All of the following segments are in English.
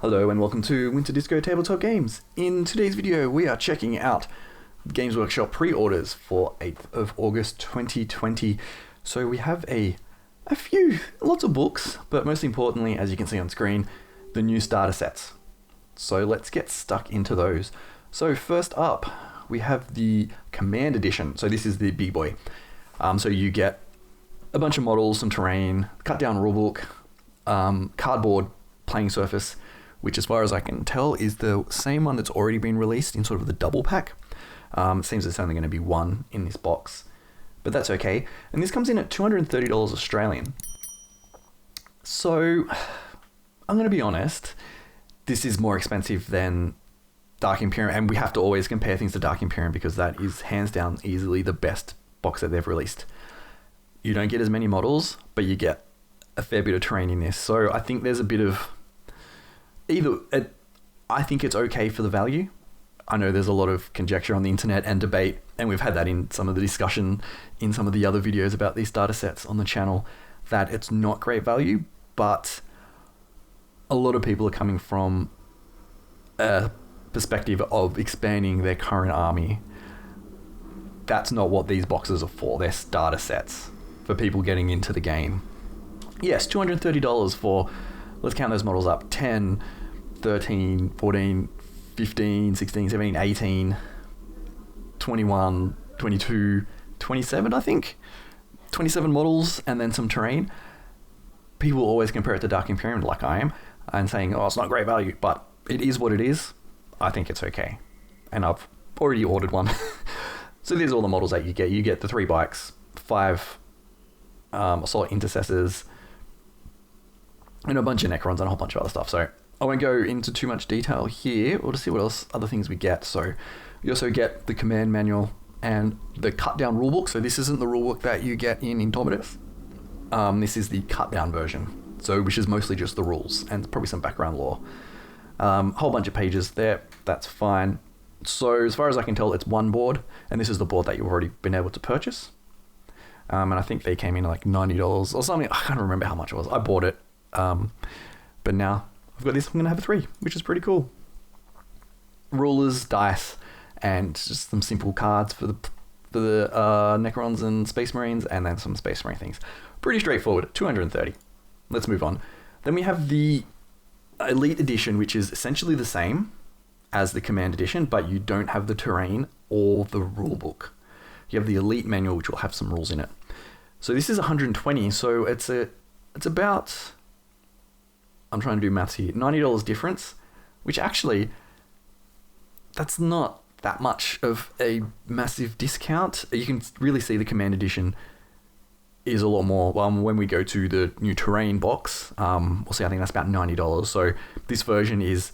Hello and welcome to Winter Disco Tabletop Games. In today's video we are checking out Games Workshop pre-orders for 8th of August 2020. So we have lots of books, but most importantly, as you can see on screen, the new starter sets. So let's get stuck into those. So first up, we have the Command Edition. So this is the big boy. So you get a bunch of models, some terrain, cut down rulebook, cardboard playing surface, which as far as I can tell is the same one that's already been released in sort of the double pack. It seems it's only going to be one in this box, but that's okay. And this comes in at $230 Australian. So I'm going to be honest, this is more expensive than Dark Imperium, and we have to always compare things to Dark Imperium because that is hands down easily the best box that they've released. You don't get as many models, but you get a fair bit of terrain in this. So I think there's a bit of I think it's okay for the value. I know there's a lot of conjecture on the internet and debate, and we've had that in some of the discussion in some of the other videos about these data sets on the channel, that it's not great value, but a lot of people are coming from a perspective of expanding their current army. That's not what these boxes are for. They're starter sets for people getting into the game. Yes, $230 for, let's count those models up, 10, 13, 14, 15, 16, 17, 18, 21, 22, 27, I think. 27 models and then some terrain. People always compare it to Dark Imperium, like I am, and saying, oh, it's not great value, but it is what it is. I think it's okay. And I've already ordered one. So these are all the models that you get. You get the 3 bikes, 5 assault intercessors, and a bunch of Necrons and a whole bunch of other stuff. So I won't go into too much detail here. We'll just see what else, other things we get. So you also get the command manual and the cut down rulebook. So this isn't the rulebook that you get in Indomitus. This is the cut down version. So which is mostly just the rules and probably some background lore. Whole bunch of pages there. That's fine. So as far as I can tell, it's one board, and this is the board that you've already been able to purchase. And I think they came in like $90 or something. I can't remember how much it was. I bought it. But now I've got this. I'm going to have a 3, which is pretty cool. Rulers, dice, and just some simple cards for the Necrons and Space Marines, and then some Space Marine things. Pretty straightforward. 230. Let's move on. Then we have the Elite Edition, which is essentially the same as the Command Edition, but you don't have the terrain or the rule book. You have the Elite Manual, which will have some rules in it. So this is 120. So it's about, I'm trying to do maths here, $90 difference, which actually, that's not that much of a massive discount. You can really see the Command Edition is a lot more. When we go to the new terrain box, we'll see, I think that's about $90. So this version is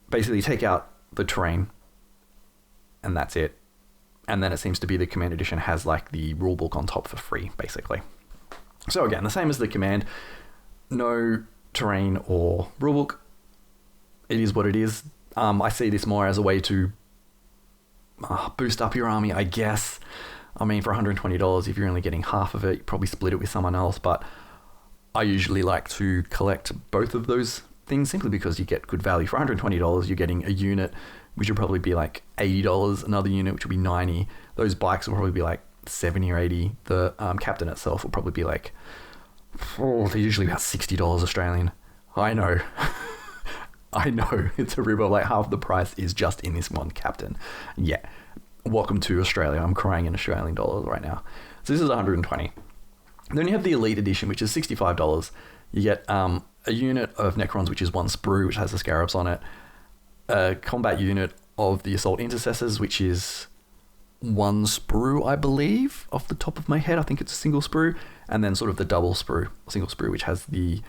basically take out the terrain and that's it. And then it seems to be the Command Edition has like the rulebook on top for free, basically. So again, the same as the Command, no terrain or rulebook. It is what it is. I see this more as a way to boost up your army, I guess. I mean, for $120, if you're only getting half of it, you probably split it with someone else. But I usually like to collect both of those things simply because you get good value. For $120, you're getting a unit, which would probably be like $80. Another unit, which would be $90. Those bikes will probably be like $70 or $80. The captain itself will probably be like, they're usually about $60 Australian. I know. I know. It's a rip-off. Like half the price is just in this one captain. Yeah. Welcome to Australia. I'm crying in Australian dollars right now. So this is 120. Then you have the Elite Edition, which is $65. You get a unit of Necrons, which is 1 sprue, which has the scarabs on it. A combat unit of the Assault Intercessors, which is 1 sprue, I believe, off the top of my head. I think it's a single sprue. And then sort of the double sprue, single sprue, which has the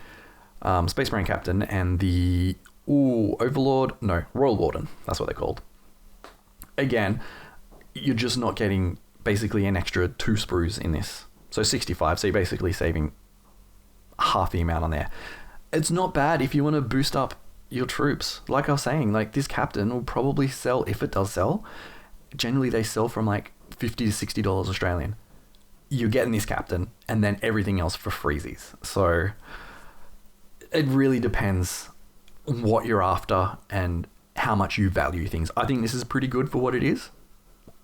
Space Marine Captain and the Royal Warden. That's what they're called. Again, you're just not getting basically an extra 2 sprues in this. So 65, so you're basically saving half the amount on there. It's not bad if you want to boost up your troops. Like I was saying, like this captain will probably sell, if it does sell, generally they sell from like $50 to $60 Australian. You're getting this captain and then everything else for freezies. So it really depends what you're after and how much you value things. I think this is pretty good for what it is.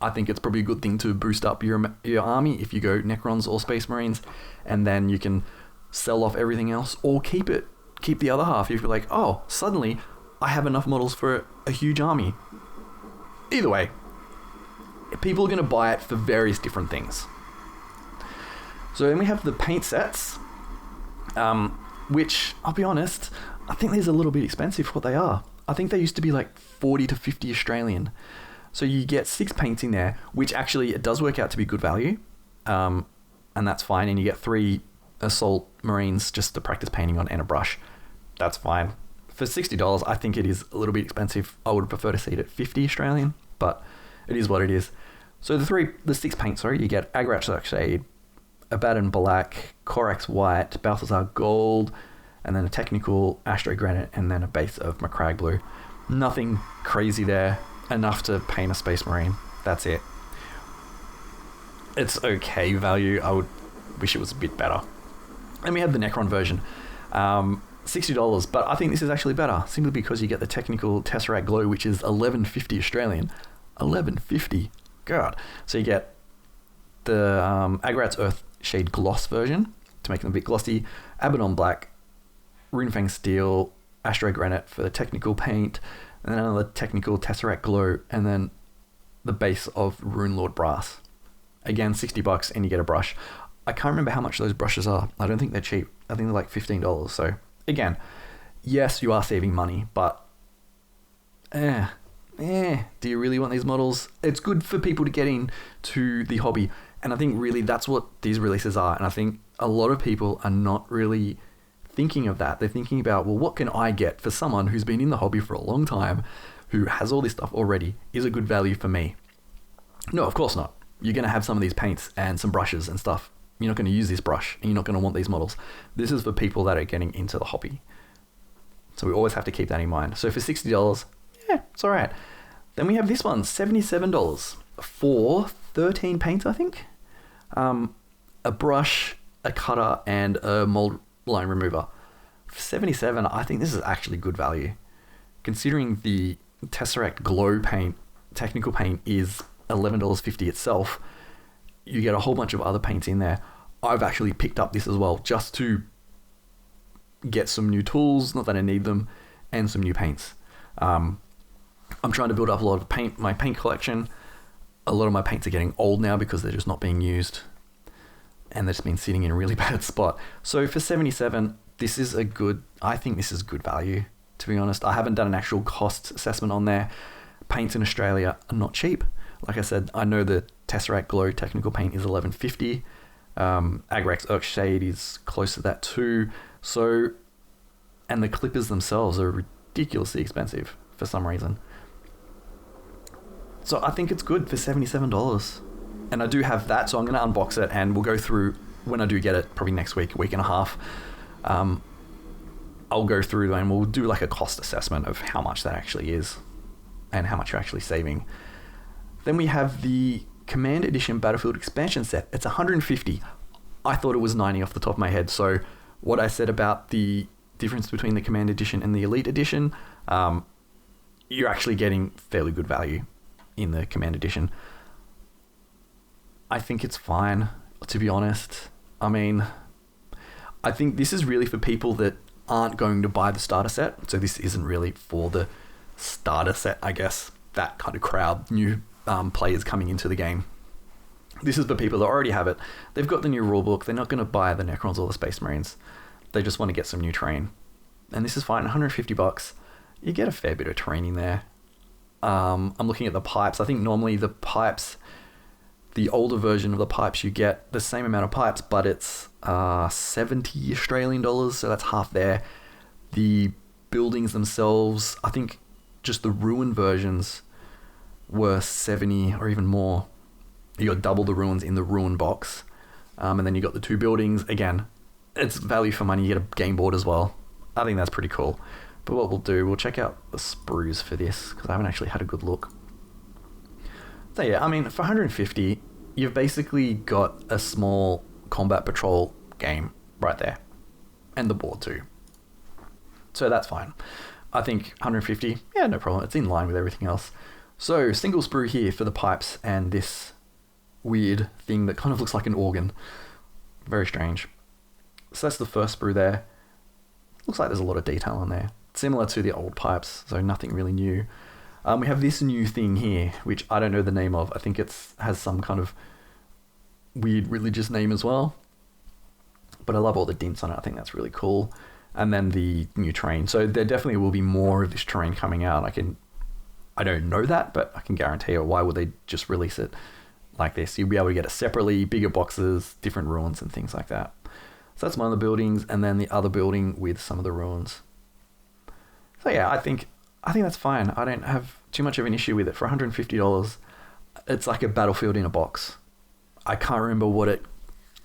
I think it's probably a good thing to boost up your army if you go Necrons or Space Marines, and then you can sell off everything else or keep the other half if you're like, oh, suddenly I have enough models for a huge army. Either way, people are going to buy it for various different things. So then we have the paint sets, which, I'll be honest, I think these are a little bit expensive for what they are. I think they used to be like 40 to 50 Australian. So you get 6 paints in there, which actually it does work out to be good value. And that's fine. And you get 3 Assault Marines just to practice painting on and a brush. That's fine. For $60, I think it is a little bit expensive. I would prefer to see it at 50 Australian, but it is what it is. So the 6 paints, you get Agrat's Shade, Abaddon Black, Corax White, Balthazar Gold, and then a technical Astro Granite, and then a base of Macragge Blue. Nothing crazy there. Enough to paint a Space Marine. That's it. It's okay value. I would wish it was a bit better. And we have the Necron version. $60, but I think this is actually better, simply because you get the technical Tesseract Glow, which is $11.50 Australian. $11.50. God. So you get the Agrat's Earthshade Gloss version to make them a bit glossy, Abaddon Black, Runefang Steel, Astro Granite for the technical paint, and then another technical Tesseract Glow, and then the base of Rune Lord Brass. Again, $60 and you get a brush. I can't remember how much those brushes are. I don't think they're cheap. I think they're like $15. So again, yes, you are saving money, but do you really want these models? It's good for people to get into the hobby. And I think really that's what these releases are. And I think a lot of people are not really thinking of that. They're thinking about, well, what can I get for someone who's been in the hobby for a long time, who has all this stuff already? Is it good value for me? No, of course not. You're going to have some of these paints and some brushes and stuff. You're not going to use this brush and you're not going to want these models. This is for people that are getting into the hobby. So we always have to keep that in mind. So for $60, it's all right. Then we have this one, $77 for 13 paints, I think. A brush, a cutter, and a mold line remover. For $77, I think this is actually good value. Considering the Tesseract Glow paint, technical paint, is $11.50 itself, you get a whole bunch of other paints in there. I've actually picked up this as well, just to get some new tools, not that I need them, and some new paints. I'm trying to build up a lot of my paint collection. A lot of my paints are getting old now because they're just not being used, and they've just been sitting in a really bad spot. So for $77, I think this is good value, to be honest. I haven't done an actual cost assessment on there. Paints in Australia are not cheap. Like I said, I know the Tesseract Glow technical paint is $11.50. Agrat's Earthshade is close to that too. So, and the clippers themselves are ridiculously expensive for some reason. So I think it's good for $77. And I do have that, so I'm going to unbox it and we'll go through, when I do get it, probably next week, week and a half, I'll go through and we'll do like a cost assessment of how much that actually is and how much you're actually saving. Then we have the Command Edition Battlefield Expansion Set. It's $150. I thought it was $90 off the top of my head. So what I said about the difference between the Command Edition and the Elite Edition, you're actually getting fairly good value in the Command Edition. I think it's fine, to be honest. I mean, I think this is really for people that aren't going to buy the starter set. So this isn't really for the starter set, I guess, that kind of crowd, new players coming into the game. This is for people that already have it. They've got the new rulebook. They're not going to buy the Necrons or the Space Marines. They just want to get some new terrain. And this is fine, $150. You get a fair bit of terrain in there. I'm looking at the pipes. I think normally the pipes, the older version of the pipes, you get the same amount of pipes, but it's 70 Australian dollars, so that's half there. The buildings themselves, I think just the ruin versions were 70 or even more. You got double the ruins in the ruin box, and then you got the 2 buildings. Again, it's value for money. You get a game board as well. I think that's pretty cool. But what we'll do, we'll check out the sprues for this, because I haven't actually had a good look. So yeah, I mean, for $150, you've basically got a small combat patrol game right there. And the board too. So that's fine. I think 150, yeah, no problem. It's in line with everything else. So, single sprue here for the pipes and this weird thing that kind of looks like an organ. Very strange. So that's the first sprue there. Looks like there's a lot of detail on there. Similar to the old pipes, so nothing really new. We have this new thing here, which I don't know the name of. I think has some kind of weird religious name as well. But I love all the dints on it. I think that's really cool. And then the new terrain. So there definitely will be more of this terrain coming out. I don't know that, but I can guarantee it. Why would they just release it like this? You'll be able to get it separately, bigger boxes, different ruins and things like that. So that's one of the buildings, and then the other building with some of the ruins. So yeah, I think that's fine. I don't have too much of an issue with it. For $150, it's like a Battlefield in a box. I can't remember what it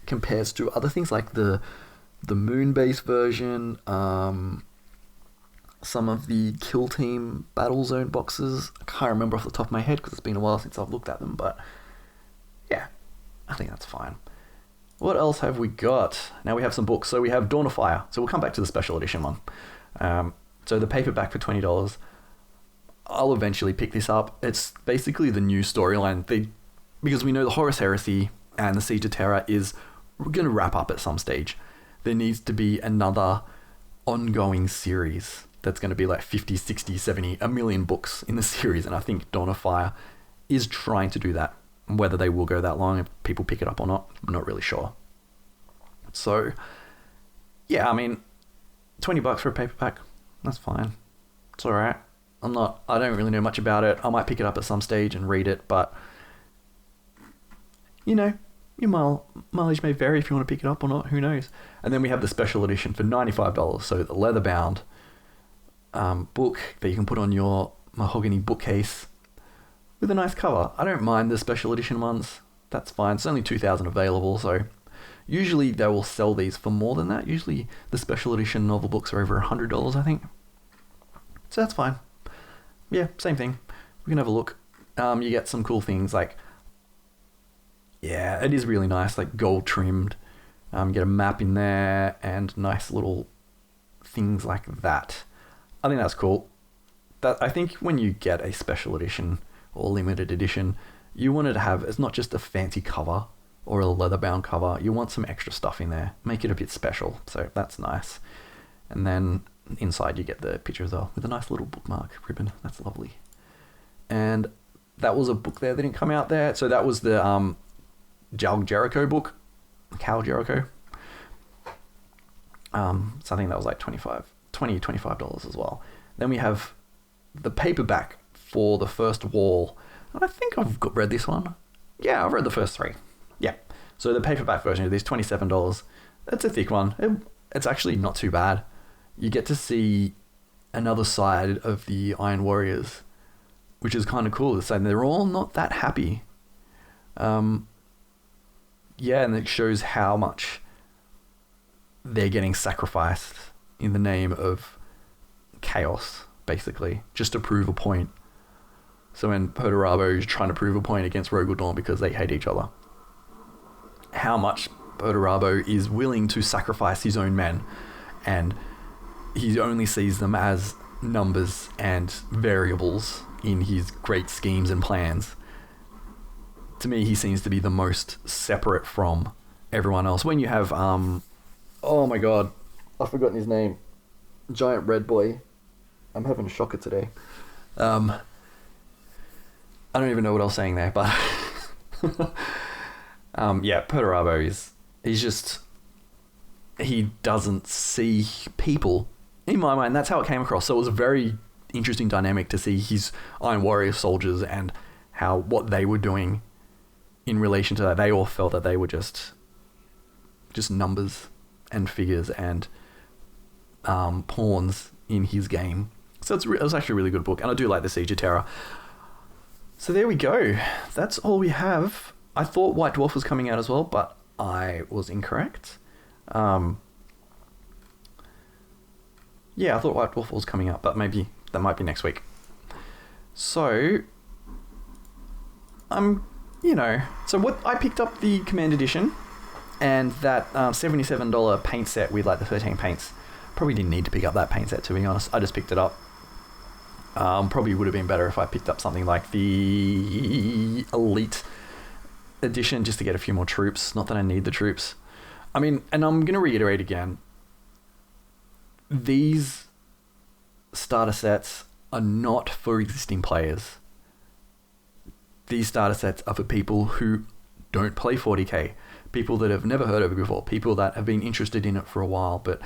compares to other things like the moon-based version, some of the Kill Team Battlezone boxes. I can't remember off the top of my head because it's been a while since I've looked at them, but yeah, I think that's fine. What else have we got? Now we have some books. So we have Dawn of Fire. So we'll come back to the special edition one. So the paperback for $20. I'll eventually pick this up. It's basically the new storyline. Because we know the Horus Heresy and the Siege of Terra is going to wrap up at some stage. There needs to be another ongoing series that's going to be like 50, 60, 70, a million books in the series. And I think Dawn of Fire is trying to do that. Whether they will go that long, if people pick it up or not, I'm not really sure. So, yeah, I mean, $20 for a paperback, that's fine. It's alright. I don't really know much about it. I might pick it up at some stage and read it, but, you know, your mileage may vary if you want to pick it up or not, who knows. And then we have the special edition for $95, so the leather-bound book that you can put on your mahogany bookcase with a nice cover. I don't mind the special edition ones. That's fine. It's only 2,000 available, so usually they will sell these for more than that. Usually the special edition novel books are over $100, I think. So that's fine. Yeah, same thing. We can have a look. You get some cool things like, yeah, it is really nice, like gold trimmed. You get a map in there and nice little things like that. I think that's cool. I think when you get a special edition or limited edition, you want it to have, it's not just a fancy cover or a leather-bound cover. You want some extra stuff in there. Make it a bit special. So that's nice. And then inside you get the picture as well with a nice little bookmark ribbon. That's lovely. And that was a book there that didn't come out there. So that was the Cal Jericho book. Cal Jericho. So I think that was like $25 as well. Then we have the paperback for the first wall. And I think I've read this one. Yeah, I've read the first three. Yeah. So the paperback version of this, $27. It's a thick one. It's actually not too bad. You get to see another side of the Iron Warriors, which is kind of cool. So they're all not that happy. Yeah, and it shows how much they're getting sacrificed in the name of chaos, basically, just to prove a point. So when Perturabo is trying to prove a point against Rogal Dorn because they hate each other, how much Perturabo is willing to sacrifice his own men, and he only sees them as numbers and variables in his great schemes and plans. To me, he seems to be the most separate from everyone else. When you have, oh my god, I've forgotten his name. Giant red boy. I'm having a shocker today. I don't even know what I was saying there, but yeah, Perturabo he doesn't see people. In my mind, that's how it came across. So it was a very interesting dynamic to see his Iron Warrior soldiers and what they were doing in relation to that. They all felt that they were just numbers and figures and pawns in his game. So it was actually a really good book, and I do like the Siege of Terra. So there we go. That's all we have. I thought White Dwarf was coming out as well, but I was incorrect. Yeah, I thought White Dwarf was coming out, but maybe that might be next week. So, so what I picked up the Command Edition and that $77 paint set with like the 13 paints. Probably didn't need to pick up that paint set, to be honest. I just picked it up Probably would have been better if I picked up something like the Elite Edition just to get a few more troops. Not that I need the troops. I mean, and I'm going to reiterate again, these starter sets are not for existing players. These starter sets are for people who don't play 40k, people that have never heard of it before, people that have been interested in it for a while but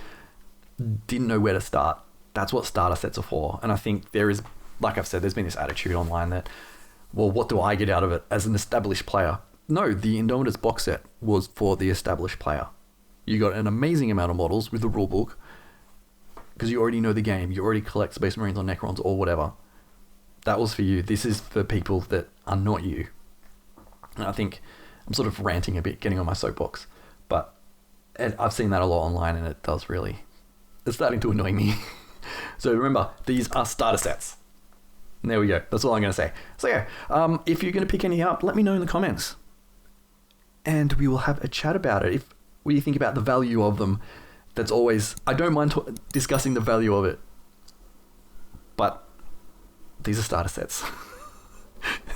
didn't know where to start. That's what starter sets are for. And I think there is, like I've said, there's been this attitude online that, well, what do I get out of it as an established player? No, the Indomitors box set was for the established player. You got an amazing amount of models with the rulebook because you already know the game. You already collect Space Marines or Necrons or whatever. That was for you. This is for people that are not you. And I think I'm sort of ranting a bit, getting on my soapbox. But I've seen that a lot online and it does really... It's starting to annoy me. So remember, these are starter sets. And there we go. That's all I'm going to say. So yeah, if you're going to pick any up, let me know in the comments. And we will have a chat about it. What do you think about the value of them? That's always... I don't mind discussing the value of it. But these are starter sets.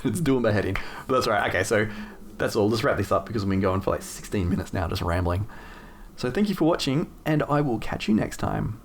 It's doing my head in. But that's all right. Okay, so that's all. Let's wrap this up because we've been going for like 16 minutes now just rambling. So thank you for watching, and I will catch you next time.